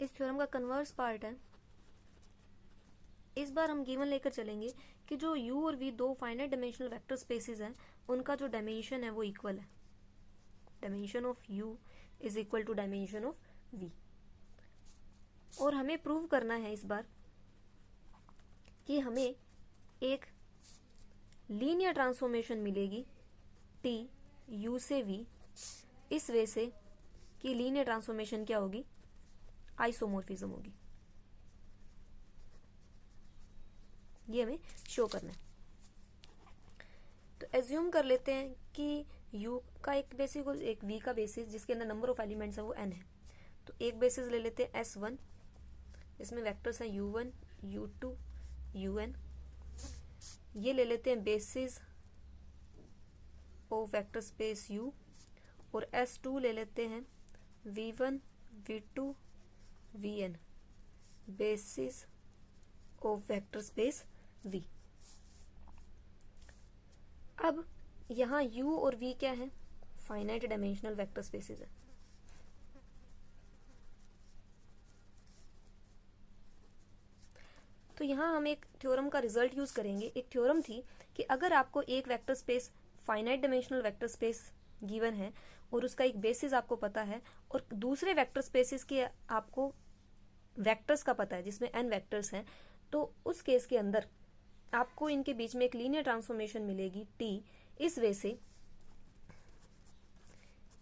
इस थ्योरम का converse part है। इस बार हम गिवन लेकर चलेंगे कि जो u और v दो फाइनाइट डायमेंशनल वेक्टर स्पेसेस हैं, उनका जो डायमेंशन है वो इक्वल है। Dimension of u is equal to dimension of v। और हमें प्रूव करना है इस बार कि हमें एक लीनियर ट्रांसफॉर्मेशन मिलेगी t u से v, इस वे से कि लीनियर ट्रांसफॉर्मेशन क्या होगी, आइसोमॉर्फिज्म होगी। ये हमें शो करना है। तो एज्यूम कर लेते हैं कि u का एक बेसिस और एक v का बेसिस, जिसके अंदर नंबर ऑफ एलिमेंट्स है वो n है। तो एक बेसिस ले लेते हैं S1, इसमें वेक्टर्स हैं u1, u2, un। ये ले लेते हैं basis of vector space u, और S2 ले लेते हैं v1, v2, vn, basis of vector space v। अब यहाँ u और v क्या है, फाइनाइट डायमेंशनल वेक्टर स्पेसेस है। तो यहाँ हम एक थ्योरम का रिजल्ट यूज करेंगे। एक थ्योरम थी कि अगर आपको एक vector space finite dimensional vector space given है और उसका एक बेसिस आपको पता है, और दूसरे वेक्टर स्पेसेस के आपको वेक्टर्स का पता है जिसमें n वेक्टर्स हैं, तो उस केस के अंदर आपको इनके बीच में एक लीनियर ट्रांसफॉर्मेशन मिलेगी t, इस वे से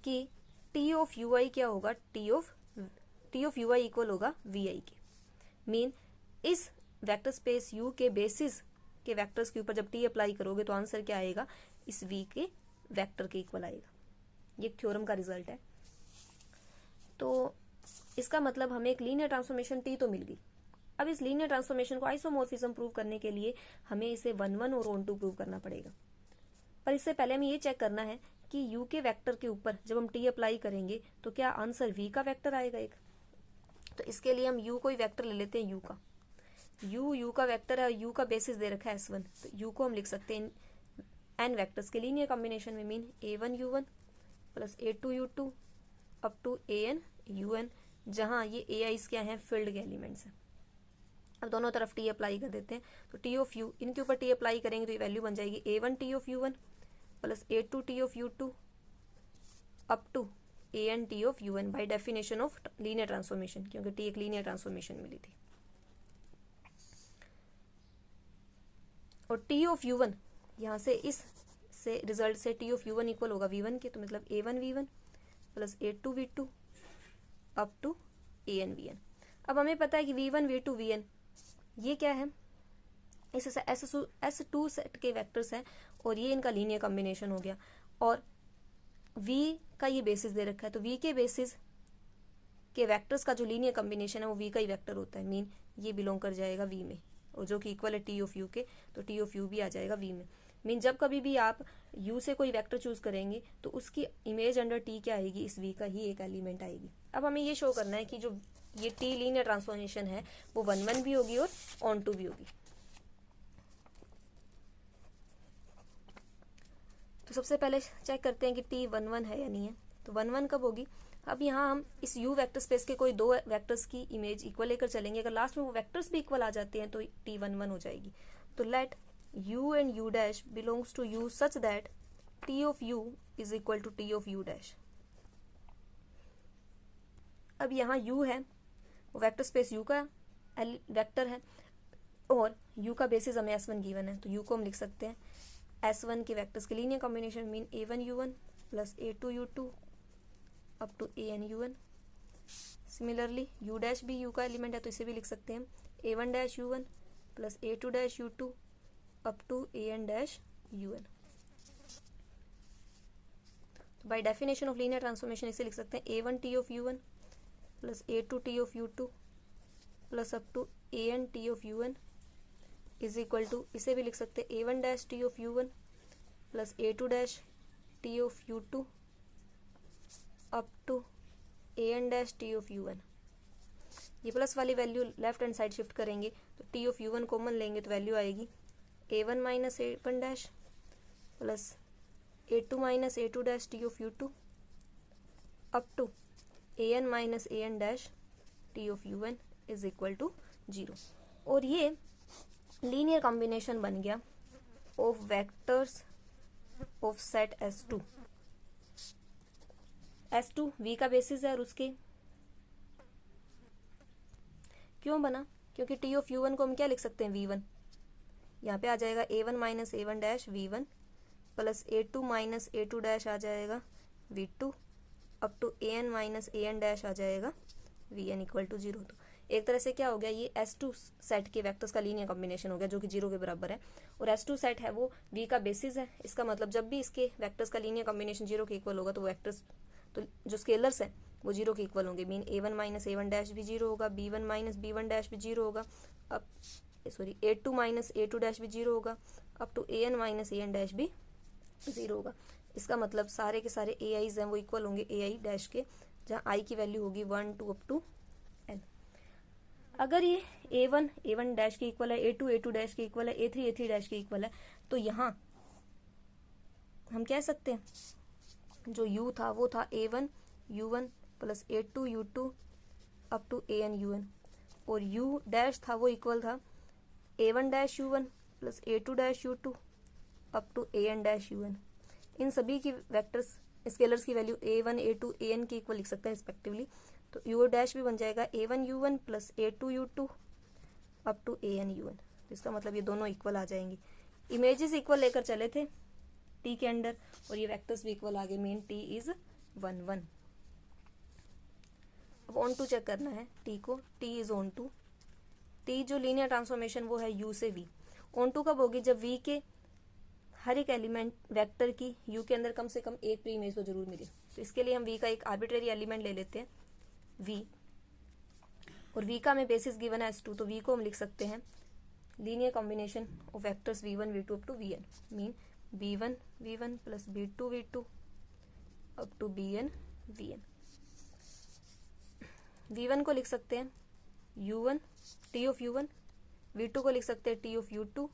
कि t ऑफ ui क्या होगा, t ऑफ ui इक्वल होगा vi के। मीन इस वेक्टर स्पेस u के बेसिस के वेक्टर्स के ऊपर जब t अप्लाई करोगे तो आंसर क्या आएगा, इस v के वेक्टर के इक्वल आएगा। ये थ्योरम का रिजल्ट है। तो इसका मतलब हमें एक लीनियर ट्रांसफॉर्मेशन t तो मिल गई। अब इस लीनियर ट्रांसफॉर्मेशन को आइसोमॉर्फिज्म प्रूव करने के लिए हमें इसे 1-1 और 1-2 प्रूव करना पड़ेगा। पर इससे पहले हमें ये चेक करना है कि u के वेक्टर के ऊपर जब हम t अप्लाई करेंगे तो क्या आंसर v का वेक्टर आएगा एक। तो इसके लिए हम u कोई वेक्टर ले लेते हैं, u का। u का वेक्टर है, u का बेसिस दे रखा है S1, तो u को हम लिख सकते हैं n वेक्टर्स के लीनियर कॉम्बिनेशन में। Mean a1 u1 plus a2 u2 up to an un, जहां ये ai's क्या हैं, फील्ड के एलिमेंट्स हैं। अब दोनों तरफ t अप्लाई कर देते हैं, तो t ऑफ u, इनके ऊपर t अप्लाई करेंगे तो ये वैल्यू बन जाएगी a1 t of u1 plus a2 t of u2 up to an t of un by definition of linear transformation, क्योंकि t एक लीनियर ट्रांसफॉर्मेशन मिली थी। और t ऑफ u1 यहाँ से इस से रिजल्ट से t ऑफ u1 इक्वल होगा v1 के, तो मतलब a1 v1 plus a2 v2 up to an vn। अब हमें पता है कि v1 v2 vn ये क्या है, इस S2 सेट के वेक्टर्स हैं और ये इनका लीनियर कॉम्बिनेशन हो गया। और v का ये बेसिस दे रखा है, तो v के बेसिस के वेक्टर्स का जो लीनियर कॉम्बिनेशन है वो v का ही वेक्टर होता है। मीन ये बिलोंग कर जाएगा v में, और जो कि इक्वल है t ऑफ u के, तो t ऑफ u भी आ जाएगा v में। मीन जब कभी भी आप u से कोई वेक्टर चूज करेंगे तो उसकी इमेज अंडर t क्या आएगी, इस v का ही एक एलिमेंट आएगी। अब हमें ये शो करना है कि जो ये t लीनियर ट्रांसफॉर्मेशन है वो 1-1 भी होगी और ऑन-टू भी होगी। तो सबसे पहले चेक करते हैं कि t 1-1 है या नहीं है। तो 1-1 कब होगी, अब यहाँ हम इस u वेक्टर स्पेस के कोई दो वेक्टर्स की इमेज इक्वल लेकर चलेंगे। अगर लास्ट में वो वेक्टर्स भी इक्वल आ जाते हैं तो t 1-1 हो जाएगी। तो let u and u dash belongs to u such that t of u is equal to t of u dash. अब यहाँ u है वो वेक्टर स्पेस u का वेक्टर है, और u का बेसिस हमें S1 गिवन है, तो u को हम लिख सकते हैं S1 के वेक्टर्स के linear combination. Mean a1 u1 plus a2 u2 up to an un। Similarly u dash भी u का एलिमेंट है, तो इसे भी लिख सकते हैं a1 dash u1 plus a2 dash u2 up to an dash un। तो by definition of linear transformation इसे लिख सकते हैं a1 t of u1 plus a2 t of u2 plus up to an t of un is equal to, इसे भी लिख सकते हैं a1 dash t of u1 plus a2 dash t of u2 up to an dash t of u1। ये plus वाली value left hand side shift करेंगे तो t of u1 common लेंगे तो वैल्यू आएगी a1 minus a1 dash plus a2 minus a2 dash t of u2 up to an minus an dash T of U N is equal to 0। और ये linear combination बन गया of vectors of set S2। S2 V का basis है और उसके क्यों बना, क्योंकि टी ऑफ U1 को हम क्या लिख सकते हैं V1, यहाँ पे आ जाएगा A1 minus A1 dash V1 plus A2 minus A2 dash आ जाएगा V2 up to AN minus AN dash आ जाएगा VN इक्वल टू 0। तो एक तरह से क्या हो गया, ये S2 सेट के वेक्टर्स का लीनियर कॉम्बिनेशन हो गया जो कि 0 के बराबर है, और S2 सेट है वो V का बेसिस है। इसका मतलब जब भी इसके वेक्टर्स का लीनियर कॉम्बिनेशन 0 के इक्वल होगा तो वेक्टर्स, तो जो स्केलर्स है वो 0 के इक्वल होंगे। Mean A1 minus A1 dash भी 0 होगा, B1 माइनस B1 डैश भी 0 होगा, अब sorry A2 minus A2 dash भी 0 होगा, up to AN minus AN dash भी 0 होगा। इसका मतलब सारे के सारे AIs हैं वो इक्वल होंगे AI डैश के, जहाँ I की वैल्यू होगी 1 2 अप टू N। अगर ये A1 A1 डैश के इक्वल है, A2 A2 डैश के इक्वल है, A3 A3 डैश के इक्वल है, तो यहाँ हम कह सकते हैं जो U था वो था A1 U1 plus A2 U2 up to AN UN, और U डैश था वो इक्वल था A1 dash U1 plus A2 dash U2 up to AN dash UN। इन सभी की वेक्टर्स स्केलर्स की वैल्यू A1 A2 AN के इक्वल लिख सकते हैं रिस्पेक्टिवली, तो U डैश भी बन जाएगा A1 U1 plus A2 U2 up to AN UN। तो इसका मतलब ये दोनों इक्वल आ जाएंगे। इमेजेस इक्वल लेकर चले थे T के अंदर, और ये वेक्टर्स भी इक्वल आ गए, मीन T इज 1 1। अब ऑन टू चेक करना है T को, T is onto. T जो लीनियर ट्रांसफॉर्मेशन वो है U से V। ऑन टू कब होगी, जब V के हर एक एलिमेंट वेक्टर की U के अंदर कम से कम एक प्री इमेज तो जरूर मिले। तो इसके लिए हम V का एक आर्बिट्रेरी एलिमेंट ले लेते हैं V, और V का हमें बेसिस गिवन है S2, तो V को हम लिख सकते हैं linear combination of vectors V1 V2 up to Vn, mean B1 V1 plus B2 V2 up to Bn Vn। V1 को लिख सकते हैं U1 T of U1, V2 को लिख सकते हैं T ऑफ U2,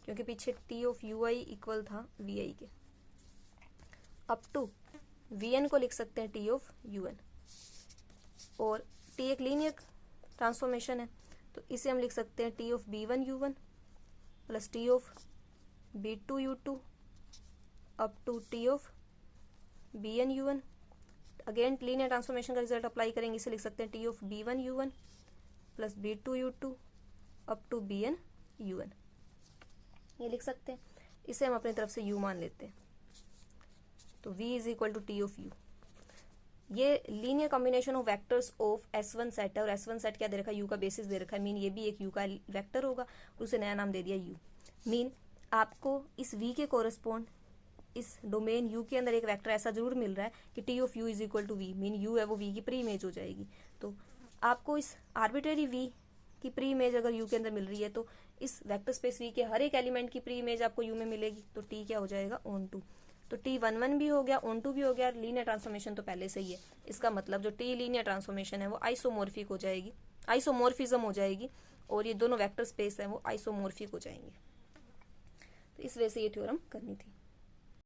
क्योंकि पीछे T ऑफ UI इक्वल था VI के, अप टू Vn को लिख सकते हैं T ऑफ UN, और T एक लीनियर ट्रांसफॉर्मेशन है तो इसे हम लिख सकते हैं T of B1 U1 plus T of B2 U2 up to T of Bn UN। Again linear transformation का रिजल्ट अप्लाई करेंगे, इसे लिख सकते हैं T of B1 U1 plus B2 U2 up to Bn UN। ये लिख सकते हैं, इसे हम अपनी तरफ से U मान लेते हैं, तो V is equal to T of U। ये linear combination of vectors of S1 set है, और S1 सेट क्या दे रखा है, U का बेसिस दे रखा है, मीन ये भी एक U का वेक्टर होगा, उसे नया नाम दे दिया U। मीन आपको इस V के कोरस्पॉन्ड इस डोमेन U के अंदर एक वेक्टर ऐसा जरूर मिल रहा है कि T of U is equal to V, mean U है वो V की प्री इमेज हो जाएगी। तो आपको इस आर्बिट्रेरी V की प्री इमेज अगर U के अंदर मिल रही है तो इस वेक्टर स्पेस V के हर एक एलिमेंट की प्री इमेज आपको U में मिलेगी, तो T क्या हो जाएगा, ऑन टू। तो T 1 1 भी हो गया, ऑन टू भी हो गया, लीनियर ट्रांसफॉर्मेशन तो पहले से ही है। इसका मतलब जो T लीनियर ट्रांसफॉर्मेशन है वो आइसोमॉर्फिक हो जाएगी, आइसोमॉर्फिज्म हो जाएगी, और ये दोनों वेक्टर स्पेस है वो आइसोमॉर्फिक हो जाएंगे। तो इस वजह से ये थ्योरम करनी थी।